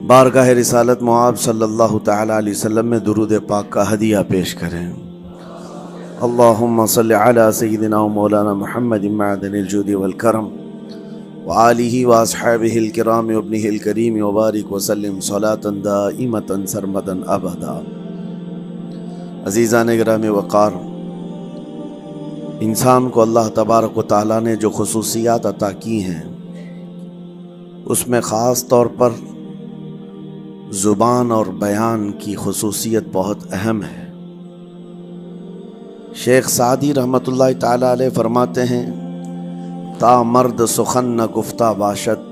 بارگاہ رسالت معاب صلی اللہ تعالی علیہ وسلم میں درود پاک کا ہدیہ پیش کریں۔ اللہم صلی علی سیدنا و مولانا محمد معدن الجود والکرم وآلہ واصحابہ الکرام وابنہ الکریم وبارک وسلم صلاة دائمتا سرمدا ابدا۔ عزیزان گرامی وقار، انسان کو اللہ تبارک و تعالیٰ نے جو خصوصیات عطا کی ہیں اس میں خاص طور پر زبان اور بیان کی خصوصیت بہت اہم ہے۔ شیخ سعدی رحمۃ اللہ تعالی علیہ فرماتے ہیں، تا مرد سخن نہ گفتہ باشد،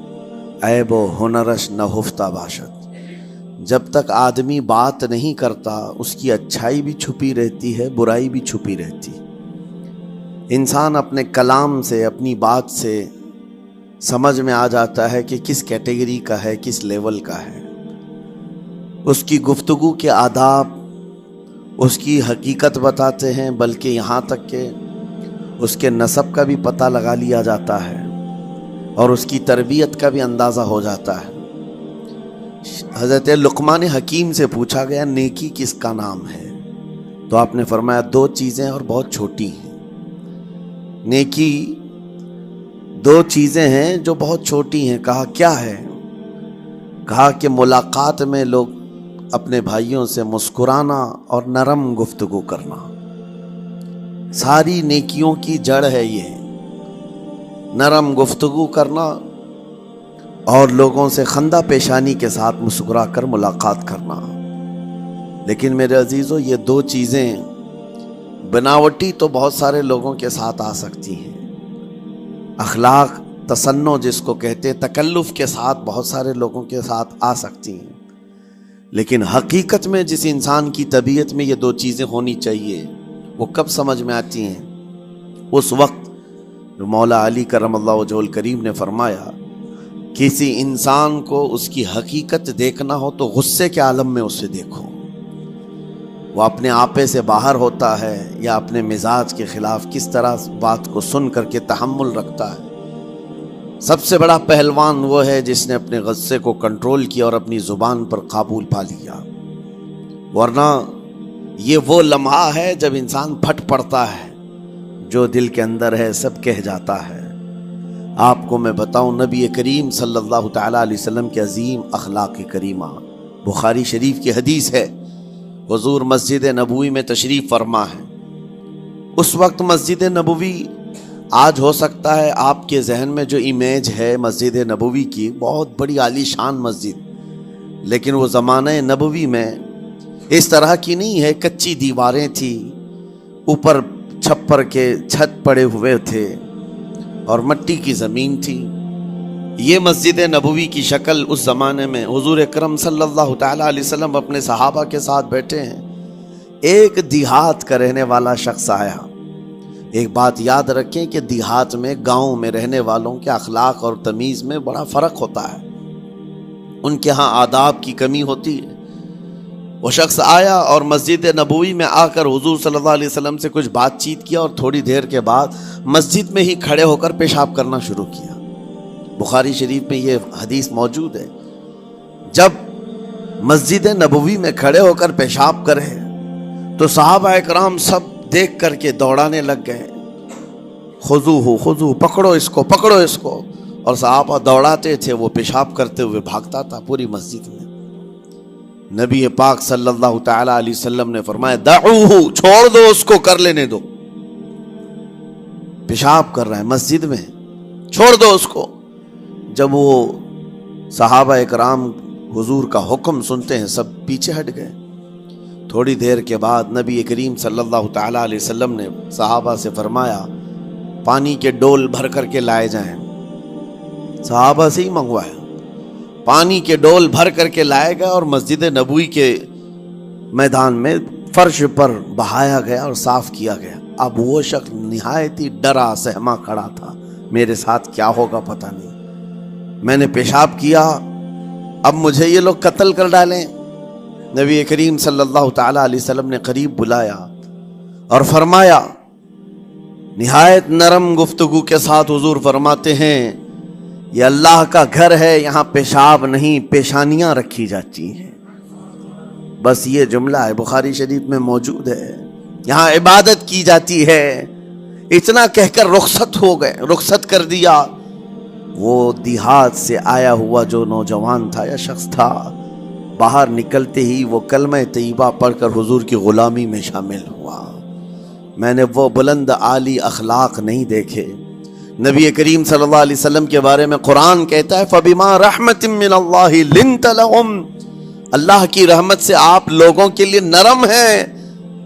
عیب و ہنرش نہ ہفتہ باشد۔ جب تک آدمی بات نہیں کرتا اس کی اچھائی بھی چھپی رہتی ہے، برائی بھی چھپی رہتی ہے۔ انسان اپنے کلام سے، اپنی بات سے سمجھ میں آ جاتا ہے کہ کس کیٹیگری کا ہے، کس لیول کا ہے۔ اس کی گفتگو کے آداب اس کی حقیقت بتاتے ہیں، بلکہ یہاں تک کہ اس کے نسب کا بھی پتہ لگا لیا جاتا ہے اور اس کی تربیت کا بھی اندازہ ہو جاتا ہے۔ حضرت لقمان حکیم سے پوچھا گیا نیکی کس کا نام ہے، تو آپ نے فرمایا دو چیزیں اور بہت چھوٹی ہیں۔ نیکی دو چیزیں ہیں جو بہت چھوٹی ہیں۔ کہا کیا ہے؟ کہا کہ ملاقات میں لوگ اپنے بھائیوں سے مسکرانا اور نرم گفتگو کرنا۔ ساری نیکیوں کی جڑ ہے یہ، نرم گفتگو کرنا اور لوگوں سے خندہ پیشانی کے ساتھ مسکرا کر ملاقات کرنا۔ لیکن میرے عزیزو، یہ دو چیزیں بناوٹی تو بہت سارے لوگوں کے ساتھ آ سکتی ہیں، اخلاق تصنع جس کو کہتے تکلف کے ساتھ بہت سارے لوگوں کے ساتھ آ سکتی ہیں، لیکن حقیقت میں جس انسان کی طبیعت میں یہ دو چیزیں ہونی چاہیے وہ کب سمجھ میں آتی ہیں؟ اس وقت جو مولا علی کرم اللہ وجہہ الکریم نے فرمایا کسی انسان کو اس کی حقیقت دیکھنا ہو تو غصے کے عالم میں اسے دیکھو۔ وہ اپنے آپے سے باہر ہوتا ہے یا اپنے مزاج کے خلاف کس طرح بات کو سن کر کے تحمل رکھتا ہے۔ سب سے بڑا پہلوان وہ ہے جس نے اپنے غصے کو کنٹرول کیا اور اپنی زبان پر قابو پا لیا، ورنہ یہ وہ لمحہ ہے جب انسان پھٹ پڑتا ہے، جو دل کے اندر ہے سب کہہ جاتا ہے۔ آپ کو میں بتاؤں، نبی کریم صلی اللہ تعالی علیہ وسلم کے عظیم اخلاق کریمہ، بخاری شریف کی حدیث ہے، حضور مسجد نبوی میں تشریف فرما ہے۔ اس وقت مسجد نبوی، آج ہو سکتا ہے آپ کے ذہن میں جو امیج ہے مسجد نبوی کی، بہت بڑی عالی شان مسجد، لیکن وہ زمانہ نبوی میں اس طرح کی نہیں ہے۔ کچی دیواریں تھی، اوپر چھپر کے چھت پڑے ہوئے تھے اور مٹی کی زمین تھی۔ یہ مسجد نبوی کی شکل اس زمانے میں حضور اکرم صلی اللہ تعالی علیہ وسلم اپنے صحابہ کے ساتھ بیٹھے ہیں۔ ایک دیہات کا رہنے والا شخص آیا۔ ایک بات یاد رکھیں کہ دیہات میں، گاؤں میں رہنے والوں کے اخلاق اور تمیز میں بڑا فرق ہوتا ہے، ان کے ہاں آداب کی کمی ہوتی ہے۔ وہ شخص آیا اور مسجد نبوی میں آ کر حضور صلی اللہ علیہ وسلم سے کچھ بات چیت کیا اور تھوڑی دیر کے بعد مسجد میں ہی کھڑے ہو کر پیشاب کرنا شروع کیا۔ بخاری شریف میں یہ حدیث موجود ہے۔ جب مسجد نبوی میں کھڑے ہو کر پیشاب کرے تو صحابہ اکرام سب دیکھ کر کے دوڑانے لگ گئے، خذوہ خذوہ، پکڑو اس کو، پکڑو اس کو، اور صحابہ دوڑاتے تھے، وہ پیشاب کرتے ہوئے بھاگتا تھا پوری مسجد میں۔ نبی پاک صلی اللہ تعالی علیہ وسلم نے فرمایا دعوہ، چھوڑ دو اس کو، کر لینے دو، پیشاب کر رہا ہے مسجد میں، چھوڑ دو اس کو۔ جب وہ صحابہ اکرام حضور کا حکم سنتے ہیں سب پیچھے ہٹ گئے۔ تھوڑی دیر کے بعد نبی کریم صلی اللہ تعالی علیہ وسلم نے صحابہ سے فرمایا پانی کے ڈول بھر کر کے لائے جائیں۔ صحابہ سے ہی منگوایا، پانی کے ڈول بھر کر کے لائے گئے اور مسجد نبوی کے میدان میں فرش پر بہایا گیا اور صاف کیا گیا۔ اب وہ شخص نہایت ہی ڈرا سہما کھڑا تھا، میرے ساتھ کیا ہوگا پتہ نہیں، میں نے پیشاب کیا، اب مجھے یہ لوگ قتل کر ڈالیں۔ نبی کریم صلی اللہ تعالی علیہ وسلم نے قریب بلایا اور فرمایا، نہایت نرم گفتگو کے ساتھ حضور فرماتے ہیں یہ اللہ کا گھر ہے، یہاں پیشاب نہیں پیشانیاں رکھی جاتی ہیں. بس یہ جملہ ہے، بخاری شریف میں موجود ہے. یہاں عبادت کی جاتی ہے. اتنا کہہ کر رخصت ہو گئے، رخصت کر دیا. وہ دیہات سے آیا ہوا جو نوجوان تھا یا شخص تھا، باہر نکلتے ہی وہ کلمہ طیبہ پڑھ کر حضور کی غلامی میں شامل ہوا. میں نے وہ بلند عالی اخلاق نہیں دیکھے. نبی کریم صلی اللہ علیہ وسلم کے بارے میں قرآن کہتا ہے فَبِمَا رَحْمَةٍ مِّنَ اللَّهِ لِنْتَ لَهُمْ، اللہ کی رحمت سے آپ لوگوں کے لیے نرم ہیں،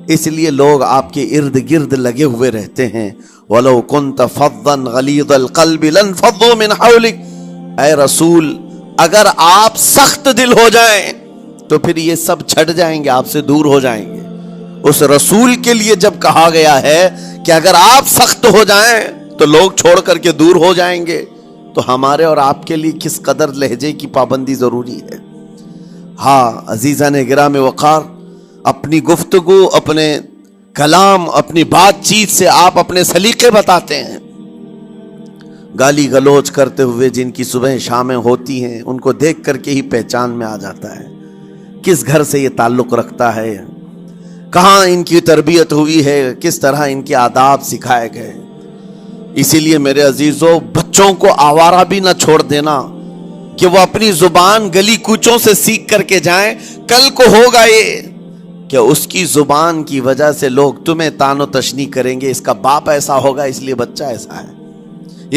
اس لیے لوگ آپ کے ارد گرد لگے ہوئے رہتے ہیں. وَلَوْ كُنْتَ فَظًّا غَلِيظَ الْقَلْبِ لَانْفَضُّوا مِنْ حَوْلِكَ، اے رسول اگر آپ سخت دل ہو جائیں تو پھر یہ سب چھٹ جائیں گے، آپ سے دور ہو جائیں گے. اس رسول کے لیے جب کہا گیا ہے کہ اگر آپ سخت ہو جائیں تو لوگ چھوڑ کر کے دور ہو جائیں گے، تو ہمارے اور آپ کے لیے کس قدر لہجے کی پابندی ضروری ہے. ہاں عزیزان گرام وقار، اپنی گفتگو، اپنے کلام، اپنی بات چیت سے آپ اپنے سلیقے بتاتے ہیں. گالی گلوچ کرتے ہوئے جن کی صبح شامیں ہوتی ہیں ان کو دیکھ کر کے ہی پہچان میں آ جاتا ہے کس گھر سے یہ تعلق رکھتا ہے، کہاں ان کی تربیت ہوئی ہے، کس طرح ان کے آداب سکھائے گئے. اسی لیے میرے عزیزو، بچوں کو آوارہ بھی نہ چھوڑ دینا کہ وہ اپنی زبان گلی کوچوں سے سیکھ کر کے جائیں. کل کو ہوگا یہ کہ اس کی زبان کی وجہ سے لوگ تمہیں تان و تشنیع کریں گے، اس کا باپ ایسا ہوگا اس لیے بچہ ایسا ہے،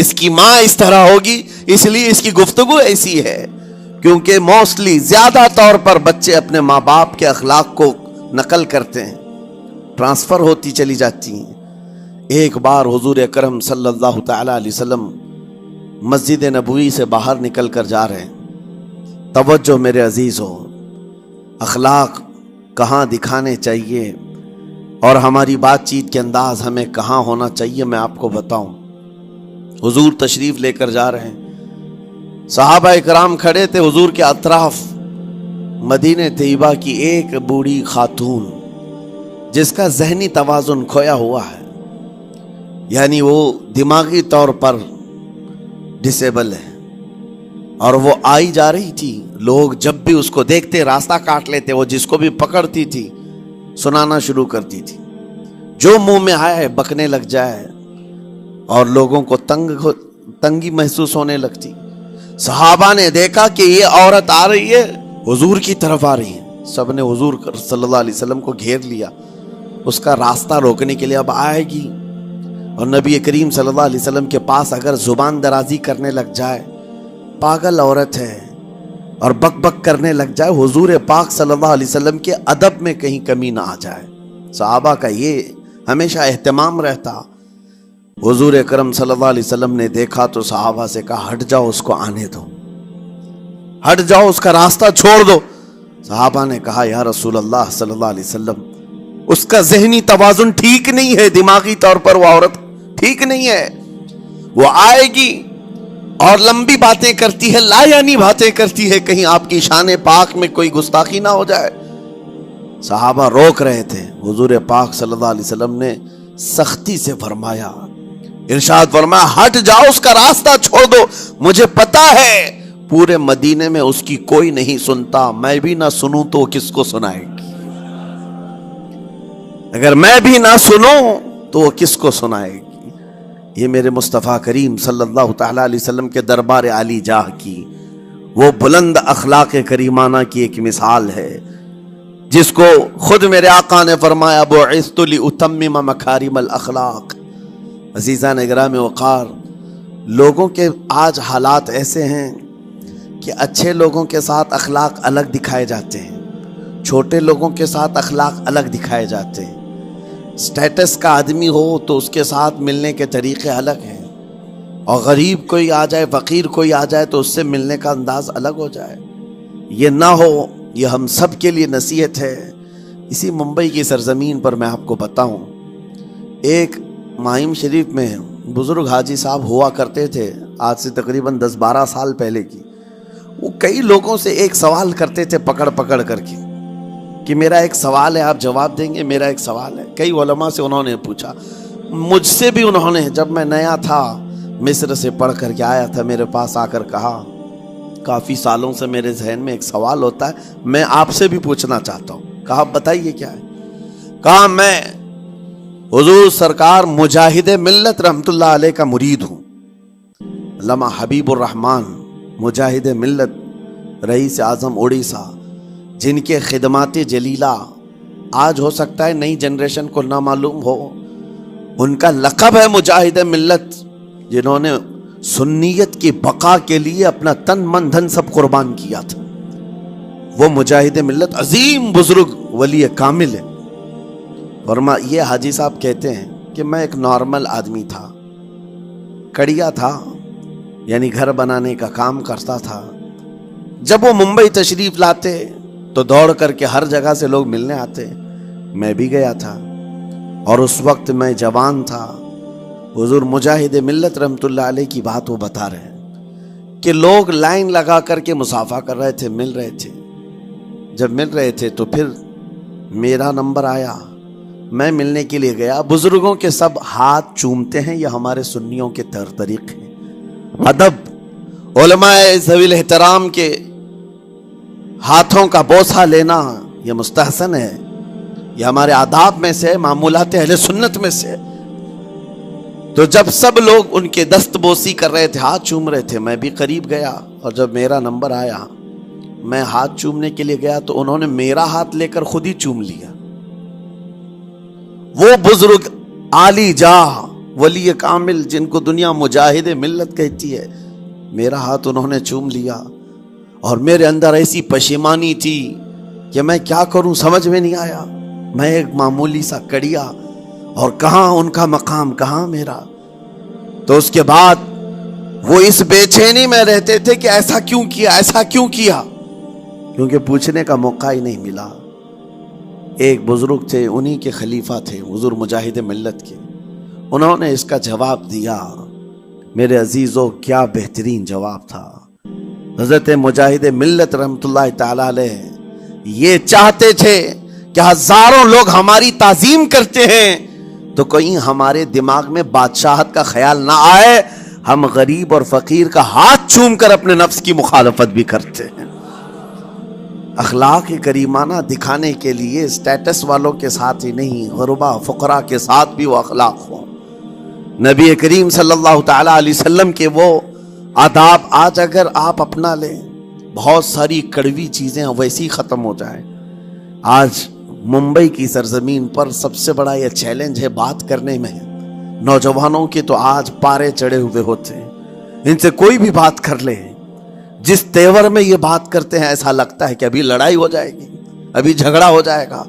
اس کی ماں اس طرح ہوگی اس لیے اس کی گفتگو ایسی ہے. کیونکہ موسٹلی زیادہ طور پر بچے اپنے ماں باپ کے اخلاق کو نقل کرتے ہیں، ٹرانسفر ہوتی چلی جاتی ہیں. ایک بار حضور اکرم صلی اللہ تعالی علیہ وسلم مسجد نبوی سے باہر نکل کر جا رہے ہیں. توجہ میرے عزیز ہو، اخلاق کہاں دکھانے چاہیے اور ہماری بات چیت کے انداز ہمیں کہاں ہونا چاہیے میں آپ کو بتاؤں. حضور تشریف لے کر جا رہے ہیں، صحابہ اکرام کھڑے تھے حضور کے اطراف. مدینہ طیبہ کی ایک بوڑھی خاتون جس کا ذہنی توازن کھویا ہوا ہے، یعنی وہ دماغی طور پر ڈسیبل ہے، اور وہ آئی جا رہی تھی. لوگ جب بھی اس کو دیکھتے راستہ کاٹ لیتے، وہ جس کو بھی پکڑتی تھی سنانا شروع کرتی تھی، جو منہ میں آئے بکنے لگ جائے، اور لوگوں کو تنگی محسوس ہونے لگتی. صحابہ نے دیکھا کہ یہ عورت آ رہی ہے، حضور کی طرف آ رہی ہے، سب نے حضور صلی اللہ علیہ وسلم کو گھیر لیا اس کا راستہ روکنے کے لیے. اب آئے گی اور نبی کریم صلی اللہ علیہ وسلم کے پاس اگر زبان درازی کرنے لگ جائے، پاگل عورت ہے، اور بک بک کرنے لگ جائے، حضور پاک صلی اللہ علیہ وسلم کے ادب میں کہیں کمی نہ آ جائے. صحابہ کا یہ ہمیشہ اہتمام رہتا. حضور اکرم صلی اللہ علیہ وسلم نے دیکھا تو صحابہ سے کہا ہٹ جاؤ، اس کو آنے دو، ہٹ جاؤ، اس کا راستہ چھوڑ دو. صحابہ نے کہا یا رسول اللہ صلی اللہ علیہ وسلم، اس کا ذہنی توازن ٹھیک نہیں ہے، دماغی طور پر وہ عورت ٹھیک نہیں ہے، وہ آئے گی اور لمبی باتیں کرتی ہے، لا یعنی باتیں کرتی ہے، کہیں آپ کی شان پاک میں کوئی گستاخی نہ ہو جائے. صحابہ روک رہے تھے. حضور پاک صلی اللہ علیہ وسلم نے سختی سے فرمایا، ارشاد فرمایا ہٹ جاؤ، اس کا راستہ چھوڑ دو. مجھے پتا ہے پورے مدینے میں اس کی کوئی نہیں سنتا، میں بھی نہ سنوں تو وہ کس کو سنائے گی؟ اگر میں بھی نہ سنوں تو وہ کس کو سنائے گی؟ یہ میرے مصطفیٰ کریم صلی اللہ تعالی علیہ وسلم کے دربار عالی جاہ کی وہ بلند اخلاق کریمانہ کی ایک مثال ہے، جس کو خود میرے آقا نے فرمایا بعثت لأتمم مکارم الاخلاق. عزیزان گرام وقار، لوگوں کے آج حالات ایسے ہیں کہ اچھے لوگوں کے ساتھ اخلاق الگ دکھائے جاتے ہیں، چھوٹے لوگوں کے ساتھ اخلاق الگ دکھائے جاتے ہیں. سٹیٹس کا آدمی ہو تو اس کے ساتھ ملنے کے طریقے الگ ہیں، اور غریب کوئی آ جائے، فقیر کوئی آ جائے تو اس سے ملنے کا انداز الگ ہو جائے. یہ نہ ہو، یہ ہم سب کے لیے نصیحت ہے. اسی ممبئی کی سرزمین پر میں آپ کو بتاؤں، ایک ماہم شریف میں بزرگ حاجی صاحب ہوا کرتے تھے، آج سے تقریباً 10-12 سال پہلے کی. وہ کئی لوگوں سے ایک سوال کرتے تھے پکڑ پکڑ کر کے کہ میرا ایک سوال ہے، آپ جواب دیں گے، میرا ایک سوال ہے. کئی علماء سے انہوں نے پوچھا، مجھ سے بھی انہوں نے، جب میں نیا تھا مصر سے پڑھ کر کے آیا تھا، میرے پاس آ کر کہا کافی سالوں سے میرے ذہن میں ایک سوال ہوتا ہے، میں آپ سے بھی پوچھنا چاہتا ہوں۔ کہا بتائیے کیا ہے؟ کہا میں حضور سرکار مجاہد ملت رحمت اللہ علیہ کا مرید ہوں۔ علامہ حبیب الرحمن مجاہد ملت، رئیس اعظم اڑیسہ، جن کے خدمات جلیلہ آج ہو سکتا ہے نئی جنریشن کو نہ معلوم ہو، ان کا لقب ہے مجاہد ملت، جنہوں نے سنیت کی بقا کے لیے اپنا تن من دھن سب قربان کیا تھا۔ وہ مجاہد ملت عظیم بزرگ ولی کامل ہے۔ یہ حاجی صاحب کہتے ہیں کہ میں ایک نارمل آدمی تھا، کڑیا تھا، یعنی گھر بنانے کا کام کرتا تھا۔ جب وہ ممبئی تشریف لاتے تو دوڑ کر کے ہر جگہ سے لوگ ملنے آتے، میں بھی گیا تھا، اور اس وقت میں جوان تھا۔ حضور مجاہد ملت رحمت اللہ علیہ کی بات وہ بتا رہے ہیں کہ لوگ لائن لگا کر کے مصافحہ کر رہے تھے، مل رہے تھے۔ جب مل رہے تھے تو پھر میرا نمبر آیا، میں ملنے کے لیے گیا۔ بزرگوں کے سب ہاتھ چومتے ہیں، یہ ہمارے سنیوں کے طریق ہیں۔ ادب، علماء ذوی الاحترام کے ہاتھوں کا بوسہ لینا یہ مستحسن ہے، یہ ہمارے آداب میں سے، معمولات اہل سنت میں سے۔ تو جب سب لوگ ان کے دست بوسی کر رہے تھے، ہاتھ چوم رہے تھے، میں بھی قریب گیا، اور جب میرا نمبر آیا میں ہاتھ چومنے کے لیے گیا تو انہوں نے میرا ہاتھ لے کر خود ہی چوم لیا۔ وہ بزرگ عالی جاہ ولی کامل جن کو دنیا مجاہد ملت کہتی ہے، میرا ہاتھ انہوں نے چوم لیا، اور میرے اندر ایسی پشیمانی تھی کہ میں کیا کروں سمجھ میں نہیں آیا۔ میں ایک معمولی سا کڑیا، اور کہاں ان کا مقام کہاں میرا۔ تو اس کے بعد وہ اس بے چینی میں رہتے تھے کہ ایسا کیوں کیا، ایسا کیوں کیا، کیونکہ پوچھنے کا موقع ہی نہیں ملا۔ ایک بزرگ تھے، انہی کے خلیفہ تھے حضور مجاہد ملت کے، انہوں نے اس کا جواب دیا۔ میرے عزیزوں کیا بہترین جواب تھا۔ حضرت مجاہد ملت رحمت اللہ تعالی علیہ یہ چاہتے تھے کہ ہزاروں لوگ ہماری تعظیم کرتے ہیں تو کہیں ہمارے دماغ میں بادشاہت کا خیال نہ آئے، ہم غریب اور فقیر کا ہاتھ چوم کر اپنے نفس کی مخالفت بھی کرتے ہیں۔ اخلاق کریمانہ دکھانے کے لیے اسٹیٹس والوں کے ساتھ ہی نہیں، غربا فقراء کے ساتھ بھی وہ اخلاق ہو۔ نبی کریم صلی اللہ تعالی علیہ وسلم کے وہ آداب آج اگر آپ اپنا لیں، بہت ساری کڑوی چیزیں ویسی ختم ہو جائیں۔ آج ممبئی کی سرزمین پر سب سے بڑا یہ چیلنج ہے بات کرنے میں، نوجوانوں کے تو آج پارے چڑھے ہوئے ہوتے ہیں، ان سے کوئی بھی بات کر لے، جس تیور میں یہ بات کرتے ہیں ایسا لگتا ہے کہ ابھی لڑائی ہو جائے گی، ابھی جھگڑا ہو جائے گا۔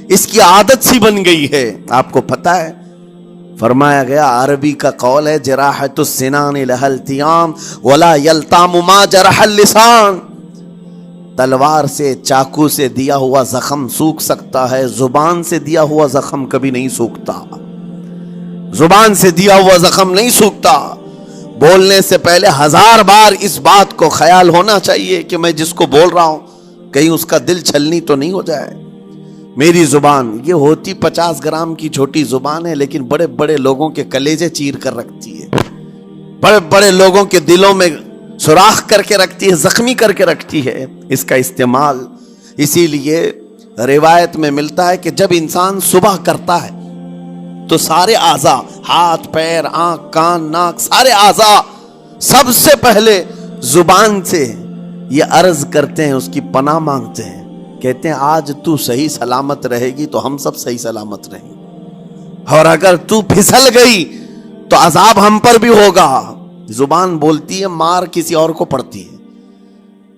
اس کی عادت سی بن گئی ہے۔ آپ کو پتہ ہے فرمایا گیا، عربی کا قول ہے جراحت السنان لها التیام ولا یلتام ما جرح اللسان۔ تلوار سے، چاقو سے دیا ہوا زخم سوکھ سکتا ہے، زبان سے دیا ہوا زخم کبھی نہیں سوکھتا۔ زبان سے دیا ہوا زخم نہیں سوکھتا۔ بولنے سے پہلے 1000 بار اس بات کو خیال ہونا چاہیے کہ میں جس کو بول رہا ہوں کہیں اس کا دل چھلنی تو نہیں ہو جائے۔ میری زبان یہ ہوتی 50 گرام کی چھوٹی زبان ہے، لیکن بڑے بڑے لوگوں کے کلیجے چیر کر رکھتی ہے، بڑے بڑے لوگوں کے دلوں میں سوراخ کر کے رکھتی ہے، زخمی کر کے رکھتی ہے اس کا استعمال۔ اسی لیے روایت میں ملتا ہے کہ جب انسان صبح کرتا ہے تو سارے اعضاء، ہاتھ پیر آنکھ کان ناک، سارے اعضاء سب سے پہلے زبان سے یہ عرض کرتے ہیں، اس کی پناہ مانگتے ہیں، کہتے ہیں آج تو صحیح سلامت رہے گی تو ہم سب صحیح سلامت رہیں گے، اور اگر تو پھسل گئی تو عذاب ہم پر بھی ہوگا۔ زبان بولتی ہے، مار کسی اور کو پڑتی ہے،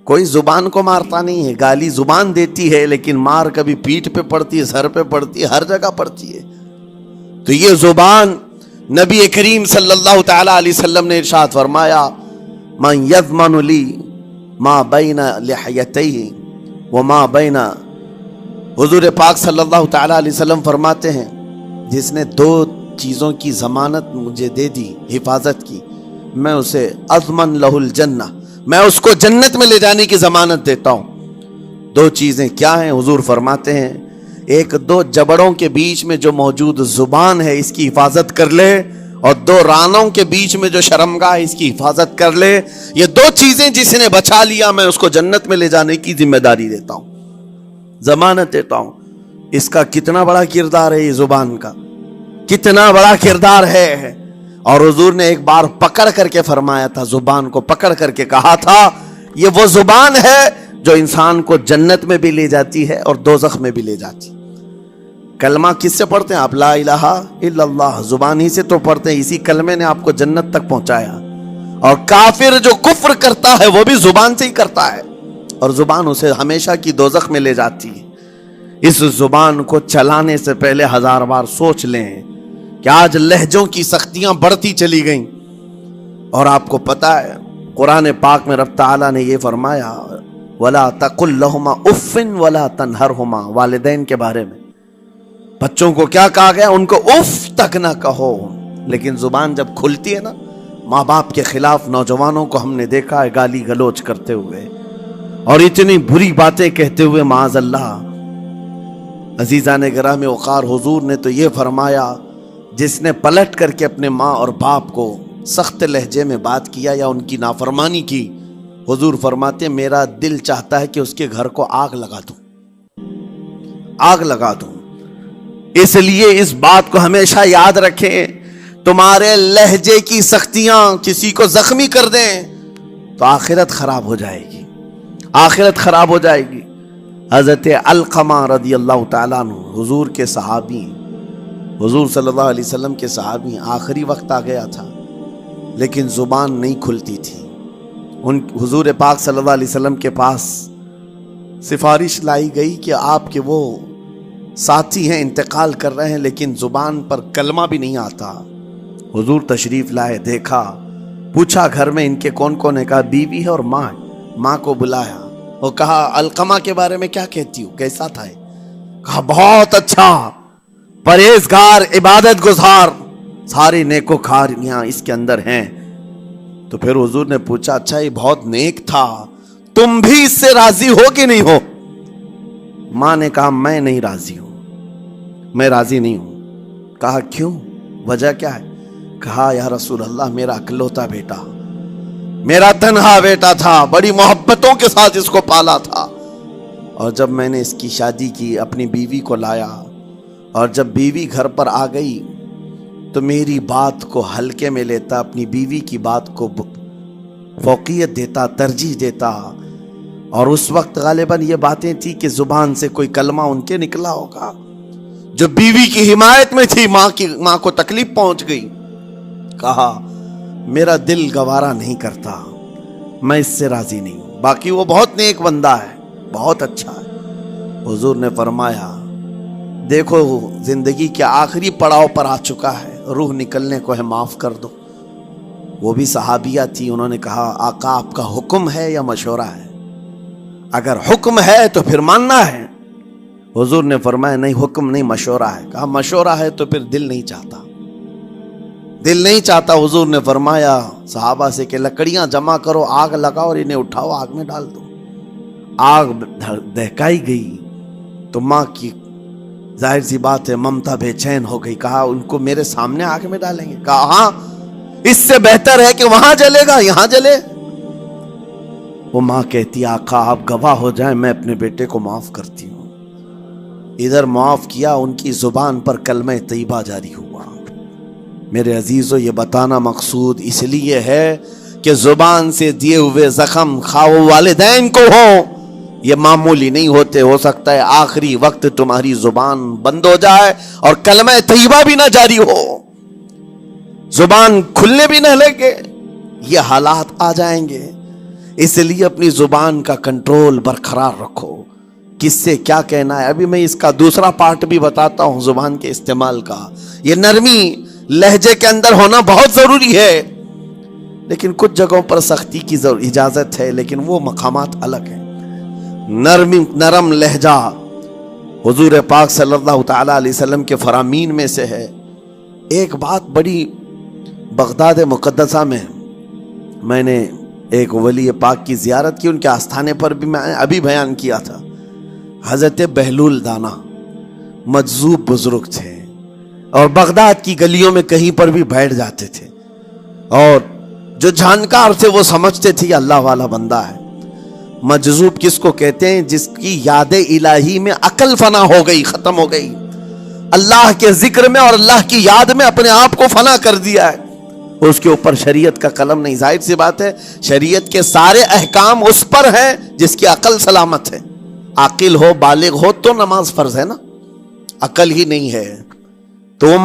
کوئی زبان کو مارتا نہیں ہے، گالی زبان دیتی ہے، لیکن مار کبھی پیٹھ پہ پڑتی ہے، سر پہ پڑتی ہے، ہر جگہ پڑتی ہے۔ تو یہ زبان نبی کریم صلی اللہ تعالی علیہ وسلم نے ارشاد فرمایا، من یضمن لی ما بین لحیتیہ وما بین، حضور پاک صلی اللہ تعالی علیہ وسلم فرماتے ہیں جس نے 2 چیزوں کی ضمانت مجھے دے دی، حفاظت کی، میں اسے اضمن لہ الجنہ، میں اس کو جنت میں لے جانے کی ضمانت دیتا ہوں۔ 2 چیزیں کیا ہیں؟ حضور فرماتے ہیں ایک 2 جبڑوں کے بیچ میں جو موجود زبان ہے، اس کی حفاظت کر لے اور دو رانوں کے بیچ میں جو شرمگاہ اس کی حفاظت کر لے، یہ دو چیزیں جس نے بچا لیا میں اس کو جنت میں لے جانے کی ذمہ داری دیتا ہوں، ضمانت دیتا ہوں۔ اس کا کتنا بڑا کردار ہے، یہ زبان کا کتنا بڑا کردار ہے۔ اور حضور نے ایک بار پکڑ کر کے فرمایا تھا، زبان کو پکڑ کر کے کہا تھا یہ وہ زبان ہے جو انسان کو جنت میں بھی لے جاتی ہے اور دوزخ میں بھی لے جاتی ہے۔ کلمہ کس سے پڑھتے ہیں آپ؟ لا الہ الا اللہ، زبان ہی سے تو پڑھتے ہیں، اسی کلمے نے آپ کو جنت تک پہنچایا۔ اور کافر جو کفر کرتا ہے وہ بھی زبان سے ہی کرتا ہے، اور زبان اسے ہمیشہ کی دوزخ میں لے جاتی ہے۔ اس زبان کو چلانے سے پہلے 1000 بار سوچ لیں کہ آج لہجوں کی سختیاں بڑھتی چلی گئیں، اور آپ کو پتہ ہے قرآن پاک میں رب تعالیٰ نے یہ فرمایا وَلَا تَقُلْ لَهُمَا اُفٍّ وَلَا تَنْهَرْهُمَا، والدین کے بارے میں بچوں کو کیا کہا گیا؟ ان کو اف تک نہ کہو۔ لیکن زبان جب کھلتی ہے نا، ماں باپ کے خلاف نوجوانوں کو ہم نے دیکھا ہے گالی گلوچ کرتے ہوئے اور اتنی بری باتیں کہتے ہوئے، معاذ اللہ۔ عزیزان گرامی وقار، حضور نے تو یہ فرمایا جس نے پلٹ کر کے اپنے ماں اور باپ کو سخت لہجے میں بات کیا یا ان کی نافرمانی کی، حضور فرماتے میرا دل چاہتا ہے کہ اس کے گھر کو آگ لگا دوں، آگ لگا دوں۔ اس لیے اس بات کو ہمیشہ یاد رکھیں، تمہارے لہجے کی سختیاں کسی کو زخمی کر دیں تو آخرت خراب ہو جائے گی، آخرت خراب ہو جائے گی۔ حضرت علقمہ رضی اللہ تعالیٰ عنہ، حضور کے صحابی، حضور صلی اللہ علیہ وسلم کے صحابی، آخری وقت آ گیا تھا لیکن زبان نہیں کھلتی تھی۔ حضور پاک صلی اللہ علیہ وسلم کے پاس سفارش لائی گئی کہ آپ کے وہ ساتھی ہیں انتقال کر رہے ہیں لیکن زبان پر کلمہ بھی نہیں آتا۔ حضور تشریف لائے، دیکھا، پوچھا گھر میں ان کے کون کون ہے؟ کہا بیوی ہے اور ماں ہے۔ ماں کو بلایا اور کہا علقمہ کے بارے میں کیا کہتی ہو، کیسا تھا؟ کہا بہت اچھا، پرہیزگار، عبادت گزار، ساری نیکوکاریاں اس کے اندر ہیں۔ تو پھر حضور نے پوچھا اچھا یہ بہت نیک تھا، تم بھی اس سے راضی ہو کہ نہیں ہو؟ ماں نے کہا میں نہیں راضی ہوں، میں راضی نہیں ہوں۔ کہا کیوں، وجہ کیا ہے؟ کہا یا رسول اللہ میرا اکلوتا بیٹا، میرا تنہا بیٹا تھا، بڑی محبتوں کے ساتھ اس کو پالا تھا، اور جب میں نے اس کی شادی کی اپنی بیوی کو لایا، اور جب بیوی گھر پر آ گئی تو میری بات کو ہلکے میں لیتا، اپنی بیوی کی بات کو فوقیت دیتا، ترجیح دیتا۔ اور اس وقت غالباً یہ باتیں تھی کہ زبان سے کوئی کلمہ ان کے نکلا ہوگا جو بیوی کی حمایت میں تھی، ماں کو تکلیف پہنچ گئی۔ کہا میرا دل گوارا نہیں کرتا، میں اس سے راضی نہیں ہوں، باقی وہ بہت نیک بندہ ہے، بہت اچھا ہے۔ حضور نے فرمایا دیکھو زندگی کے آخری پڑاؤ پر آ چکا ہے، روح نکلنے کو ہے، معاف کر دو۔ وہ بھی صحابیہ تھی، انہوں نے کہا آقا آپ کا حکم ہے یا مشورہ ہے؟ اگر حکم ہے تو پھر ماننا ہے۔ حضور نے فرمایا نہیں، حکم نہیں، مشورہ ہے۔ کہا مشورہ ہے تو پھر دل نہیں چاہتا، دل نہیں چاہتا۔ حضور نے فرمایا صحابہ سے کہ لکڑیاں جمع کرو، آگ لگاؤ اور انہیں اٹھاؤ، آگ میں ڈال دو۔ آگ دہکائی گئی تو ماں کی ظاہر سی بات ہے ممتا بے چین ہو گئی۔ کہا ان کو میرے سامنے آگ میں ڈالیں گے؟ کہا ہاں، اس سے بہتر ہے کہ وہاں جلے گا، یہاں جلے۔ وہ ماں کہتی آقا آپ گواہ ہو جائیں، میں اپنے بیٹے کو معاف کرتی ہوں۔ ادھر معاف کیا، ان کی زبان پر کلمہ طیبہ جاری ہوا۔ میرے عزیزو یہ بتانا مقصود اس لیے ہے کہ زبان سے دیے ہوئے زخم خواہ والدین کو ہو، یہ معمولی نہیں ہوتے۔ ہو سکتا ہے آخری وقت تمہاری زبان بند ہو جائے اور کلمہ طیبہ بھی نہ جاری ہو، زبان کھلنے بھی نہ لگے، یہ حالات آ جائیں گے۔ اس لیے اپنی زبان کا کنٹرول برقرار رکھو، کس سے کیا کہنا ہے۔ ابھی میں اس کا دوسرا پارٹ بھی بتاتا ہوں زبان کے استعمال کا۔ یہ نرمی لہجے کے اندر ہونا بہت ضروری ہے، لیکن کچھ جگہوں پر سختی کی اجازت ہے، لیکن وہ مقامات الگ ہیں۔ نرم لہجہ حضور پاک صلی اللہ تعالی علیہ وسلم کے فرامین میں سے ہے۔ ایک بات بڑی بغداد مقدسہ میں نے ایک ولی پاک کی زیارت کی، ان کے آستانے پر بھی میں ابھی بیان کیا تھا۔ حضرت بہلول دانا مجذوب بزرگ تھے، اور بغداد کی گلیوں میں کہیں پر بھی بیٹھ جاتے تھے، اور جو جانکار تھے وہ سمجھتے تھے یہ اللہ والا بندہ ہے۔ مجذوب کس کو کہتے ہیں؟ جس کی یاد الہی میں عقل فنا ہو گئی، ختم ہو گئی، اللہ کے ذکر میں اور اللہ کی یاد میں اپنے آپ کو فنا کر دیا ہے، اس کے اوپر شریعت کا قلم نہیں۔ ظاہر سی بات ہے شریعت کے سارے احکام اس پر ہیں جس کی عقل سلامت ہے۔ عاقل ہو، بالغ ہو تو نماز فرض ہے نا، عقل ہی نہیں ہے تو وہ